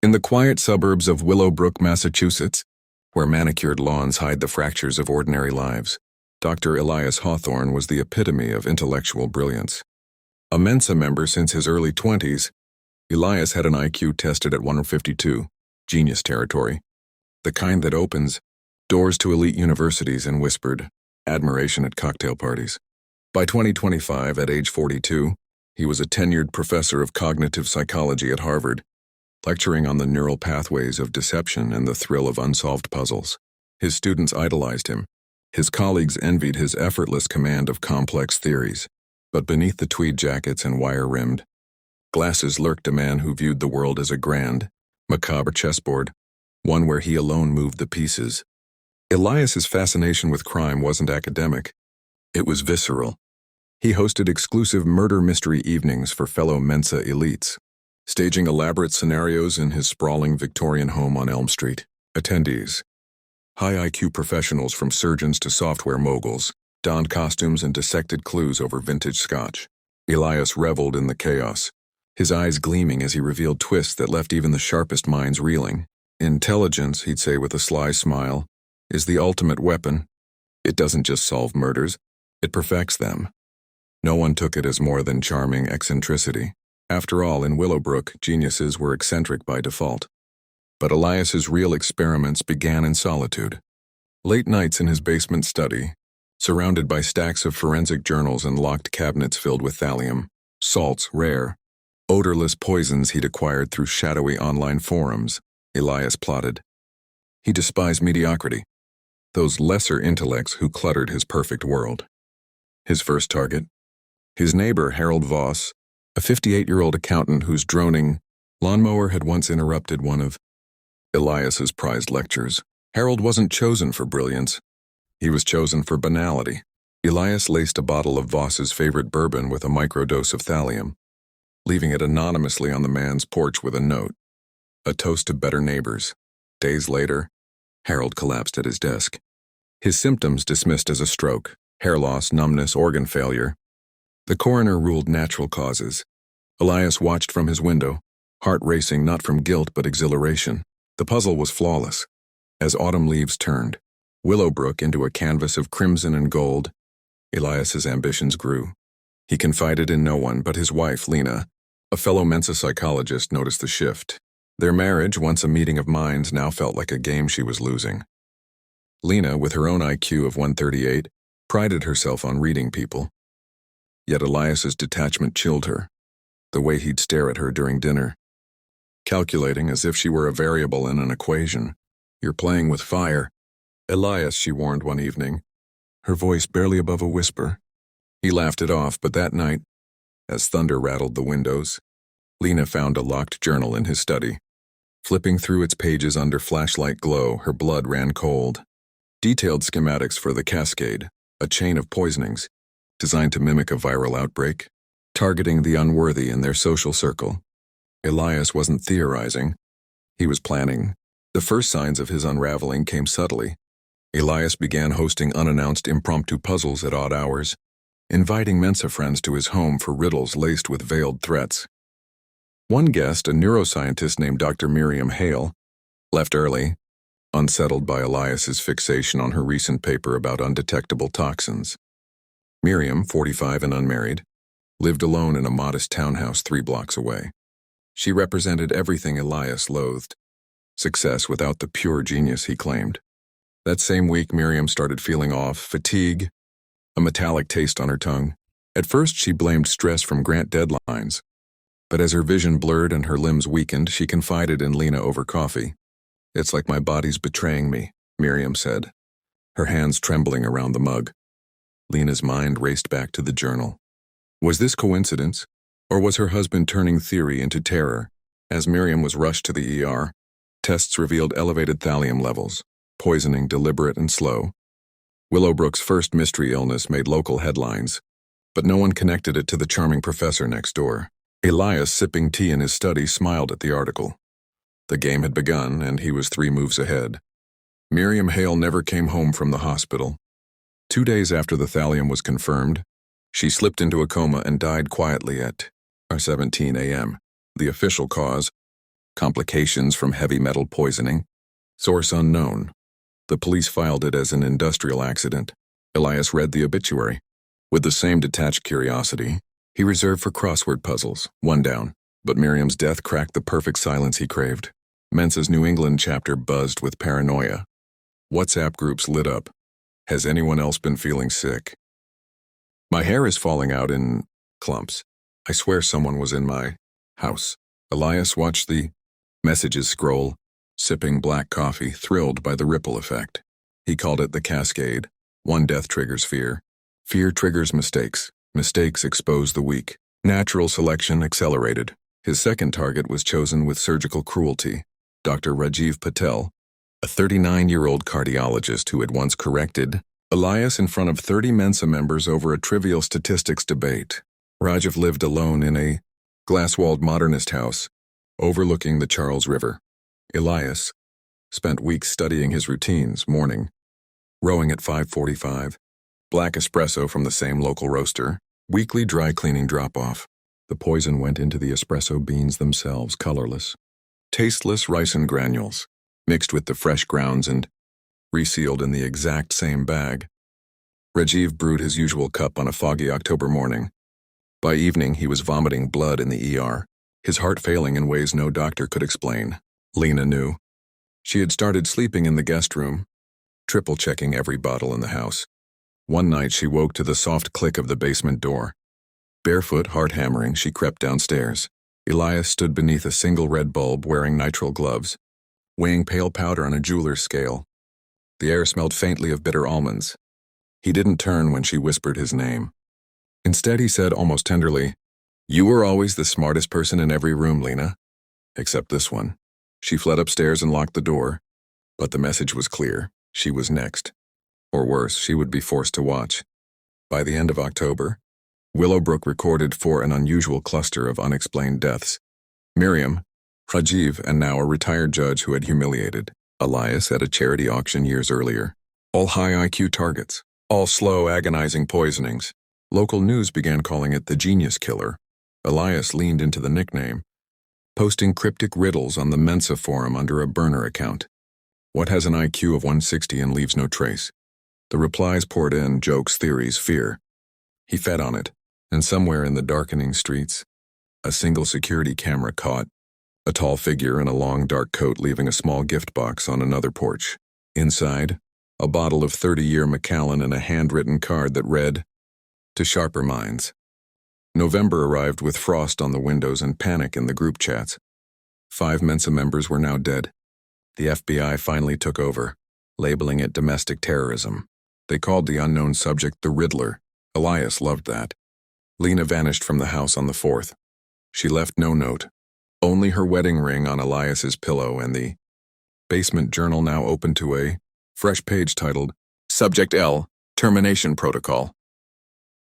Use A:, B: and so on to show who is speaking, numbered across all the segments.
A: In the quiet suburbs of Willowbrook, Massachusetts, where manicured lawns hide the fractures of ordinary lives, Dr. Elias Hawthorne was the epitome of intellectual brilliance. A Mensa member since his early 20s, Elias had an IQ tested at 152, genius territory, the kind that opens doors to elite universities and whispered admiration at cocktail parties. By 2025, at age 42, he was a tenured professor of cognitive psychology at Harvard, lecturing on the neural pathways of deception and the thrill of unsolved puzzles. His students idolized him. His colleagues envied his effortless command of complex theories. But beneath the tweed jackets and wire-rimmed glasses lurked a man who viewed the world as a grand, macabre chessboard, one where he alone moved the pieces. Elias's fascination with crime wasn't academic. It was visceral. He hosted exclusive murder mystery evenings for fellow Mensa elites, staging elaborate scenarios in his sprawling Victorian home on Elm Street. Attendees, high IQ professionals from surgeons to software moguls, donned costumes and dissected clues over vintage scotch. Elias reveled in the chaos, his eyes gleaming as he revealed twists that left even the sharpest minds reeling. Intelligence, he'd say with a sly smile, is the ultimate weapon. It doesn't just solve murders, it perfects them. No one took it as more than charming eccentricity. After all, in Willowbrook, geniuses were eccentric by default. But Elias's real experiments began in solitude. Late nights in his basement study, surrounded by stacks of forensic journals and locked cabinets filled with thallium, salts, rare, odorless poisons he'd acquired through shadowy online forums, Elias plotted. He despised mediocrity, those lesser intellects who cluttered his perfect world. His first target? His neighbor, Harold Voss, a 58-year-old accountant whose droning lawnmower had once interrupted one of Elias's prized lectures. Harold wasn't chosen for brilliance. He was chosen for banality. Elias laced a bottle of Voss's favorite bourbon with a microdose of thallium, leaving it anonymously on the man's porch with a note, a toast to better neighbors. Days later, Harold collapsed at his desk. His symptoms dismissed as a stroke, hair loss, numbness, organ failure. The coroner ruled natural causes. Elias watched from his window, heart racing not from guilt but exhilaration. The puzzle was flawless. As autumn leaves turned Willowbrook into a canvas of crimson and gold, Elias's ambitions grew. He confided in no one but his wife, Lena. A fellow Mensa psychologist noticed the shift. Their marriage, once a meeting of minds, now felt like a game she was losing. Lena, with her own IQ of 138, prided herself on reading people. Yet Elias's detachment chilled her, the way he'd stare at her during dinner, calculating as if she were a variable in an equation. "You're playing with fire, Elias," she warned one evening, her voice barely above a whisper. He laughed it off, but that night, as thunder rattled the windows, Lena found a locked journal in his study. Flipping through its pages under flashlight glow, her blood ran cold. Detailed schematics for the Cascade, a chain of poisonings, designed to mimic a viral outbreak, targeting the unworthy in their social circle. Elias wasn't theorizing. He was planning. The first signs of his unraveling came subtly. Elias began hosting unannounced impromptu puzzles at odd hours, inviting Mensa friends to his home for riddles laced with veiled threats. One guest, a neuroscientist named Dr. Miriam Hale, left early, unsettled by Elias's fixation on her recent paper about undetectable toxins. Miriam, 45 and unmarried, lived alone in a modest townhouse 3 blocks away. She represented everything Elias loathed, success without the pure genius he claimed. That same week, Miriam started feeling off, fatigue, a metallic taste on her tongue. At first, she blamed stress from grant deadlines, but as her vision blurred and her limbs weakened, she confided in Lena over coffee. "It's like my body's betraying me," Miriam said, her hands trembling around the mug. Lena's mind raced back to the journal. Was this coincidence, or was her husband turning theory into terror? As Miriam was rushed to the ER, tests revealed elevated thallium levels, poisoning deliberate and slow. Willowbrook's first mystery illness made local headlines, but no one connected it to the charming professor next door. Elias, sipping tea in his study, smiled at the article. The game had begun, and he was 3 moves ahead. Miriam Hale never came home from the hospital. 2 days after the thallium was confirmed, she slipped into a coma and died quietly at 7:17 a.m. The official cause, Complications from heavy metal poisoning. Source unknown. The police filed it as an industrial accident. Elias read the obituary. With the same detached curiosity, he reserved for crossword puzzles, one down. But Miriam's death cracked the perfect silence he craved. Mensa's New England chapter buzzed with paranoia. WhatsApp groups lit up. Has anyone else been feeling sick? My hair is falling out in clumps. I swear someone was in my house. Elias watched the messages scroll, sipping black coffee, thrilled by the ripple effect. He called it the cascade. One death triggers fear. Fear triggers mistakes. Mistakes expose the weak. Natural selection accelerated. His second target was chosen with surgical cruelty. Dr. Rajiv Patel, a 39-year-old cardiologist who had once corrected Elias in front of 30 Mensa members over a trivial statistics debate. Rajiv lived alone in a glass-walled modernist house overlooking the Charles River. Elias spent weeks studying his routines, morning, rowing at 5:45, black espresso from the same local roaster, weekly dry cleaning drop-off. The poison went into the espresso beans themselves, colorless, tasteless ricin granules, mixed with the fresh grounds and resealed in the exact same bag. Rajiv brewed his usual cup on a foggy October morning. By evening, he was vomiting blood in the ER, his heart failing in ways no doctor could explain. Lena knew. She had started sleeping in the guest room, triple-checking every bottle in the house. One night, she woke to the soft click of the basement door. Barefoot, heart hammering, she crept downstairs. Elias stood beneath a single red bulb wearing nitrile gloves, weighing pale powder on a jeweler's scale. The air smelled faintly of bitter almonds. He didn't turn when she whispered his name. Instead, he said almost tenderly, "You were always the smartest person in every room, Lena. Except this one." She fled upstairs and locked the door, but the message was clear. She was next. Or worse, she would be forced to watch. By the end of October, Willowbrook recorded for an unusual cluster of unexplained deaths. Miriam, Rajiv, and now a retired judge who had humiliated Elias at a charity auction years earlier. All high IQ targets. All slow, agonizing poisonings. Local news began calling it the Genius Killer. Elias leaned into the nickname, posting cryptic riddles on the Mensa forum under a burner account. What has an IQ of 160 and leaves no trace? The replies poured in, jokes, theories, fear. He fed on it, and somewhere in the darkening streets, a single security camera caught a tall figure in a long dark coat leaving a small gift box on another porch. Inside, a bottle of 30-year Macallan and a handwritten card that read, "To sharper minds." November arrived with frost on the windows and panic in the group chats. 5 Mensa members were now dead. The FBI finally took over, labeling it domestic terrorism. They called the unknown subject the Riddler. Elias loved that. Lena vanished from the house on the 4th. She left no note, only her wedding ring on Elias's pillow and the basement journal now open to a fresh page titled, "Subject L, Termination Protocol."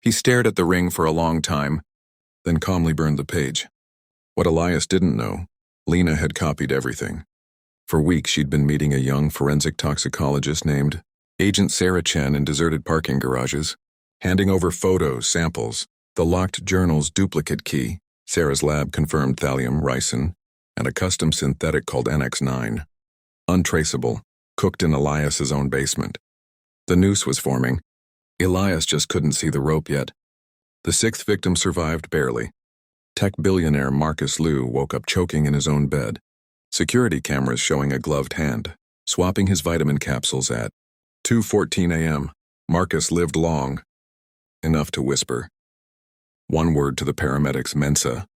A: He stared at the ring for a long time, then calmly burned the page. What Elias didn't know, Lena had copied everything. For weeks she'd been meeting a young forensic toxicologist named Agent Sarah Chen in deserted parking garages, handing over photos, samples, the locked journal's duplicate key. Sarah's lab confirmed thallium, ricin, and a custom synthetic called NX9. Untraceable, cooked in Elias's own basement. The noose was forming. Elias just couldn't see the rope yet. The 6th victim survived barely. Tech billionaire Marcus Liu woke up choking in his own bed. Security cameras showing a gloved hand, swapping his vitamin capsules at 2:14 a.m. Marcus lived long, enough to whisper. One word to the paramedics, Mensa.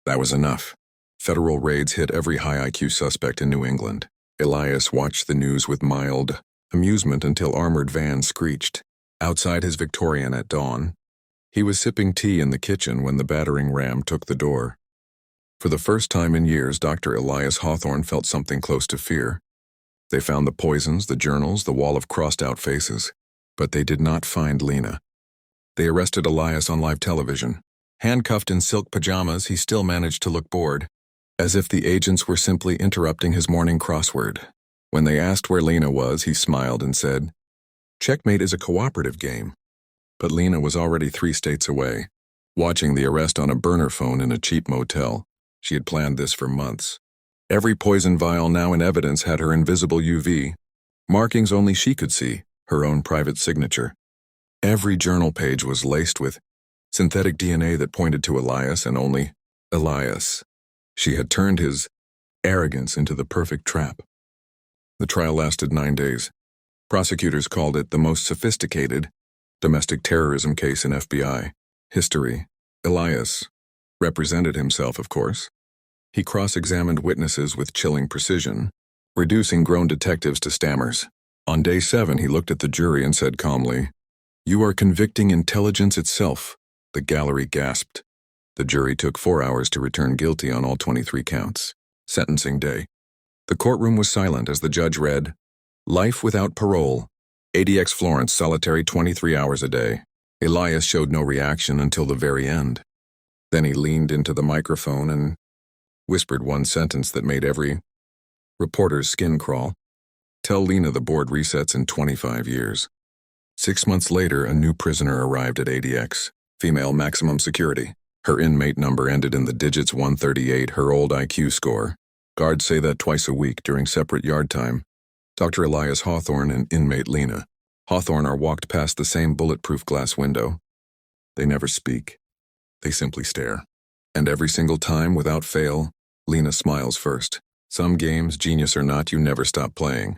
A: That was enough. Federal raids hit every high IQ suspect in New England. Elias watched the news with mild amusement until armored vans screeched outside his Victorian at dawn. He was sipping tea in the kitchen when the battering ram took the door. For the first time in years, Dr. Elias Hawthorne felt something close to fear. They found the poisons, the journals, the wall of crossed-out faces. But they did not find Lena. They arrested Elias on live television. Handcuffed in silk pajamas, he still managed to look bored, as if the agents were simply interrupting his morning crossword. When they asked where Lena was, he smiled and said, "Checkmate is a cooperative game." But Lena was already 3 states away, watching the arrest on a burner phone in a cheap motel. She had planned this for months. Every poison vial now in evidence had her invisible UV, markings only she could see, her own private signature. Every journal page was laced with synthetic DNA that pointed to Elias and only Elias. She had turned his arrogance into the perfect trap. The trial lasted 9 days. Prosecutors called it the most sophisticated domestic terrorism case in FBI history. Elias represented himself, of course. He cross-examined witnesses with chilling precision, reducing grown detectives to stammers. On day 7, he looked at the jury and said calmly, "You are convicting intelligence itself." The gallery gasped. The jury took 4 hours to return guilty on all 23 counts. Sentencing day. The courtroom was silent as the judge read, "Life without parole. ADX Florence, solitary 23 hours a day." Elias showed no reaction until the very end. Then he leaned into the microphone and whispered one sentence that made every reporter's skin crawl. "Tell Lena the board resets in 25 years. 6 months later, a new prisoner arrived at ADX, female maximum security. Her inmate number ended in the digits 138, her old IQ score. Guards say that twice a week during separate yard time. Dr. Elias Hawthorne and inmate Lena. Hawthorne are walked past the same bulletproof glass window. They never speak. They simply stare. And every single time, without fail, Lena smiles first. Some games, genius or not, you never stop playing.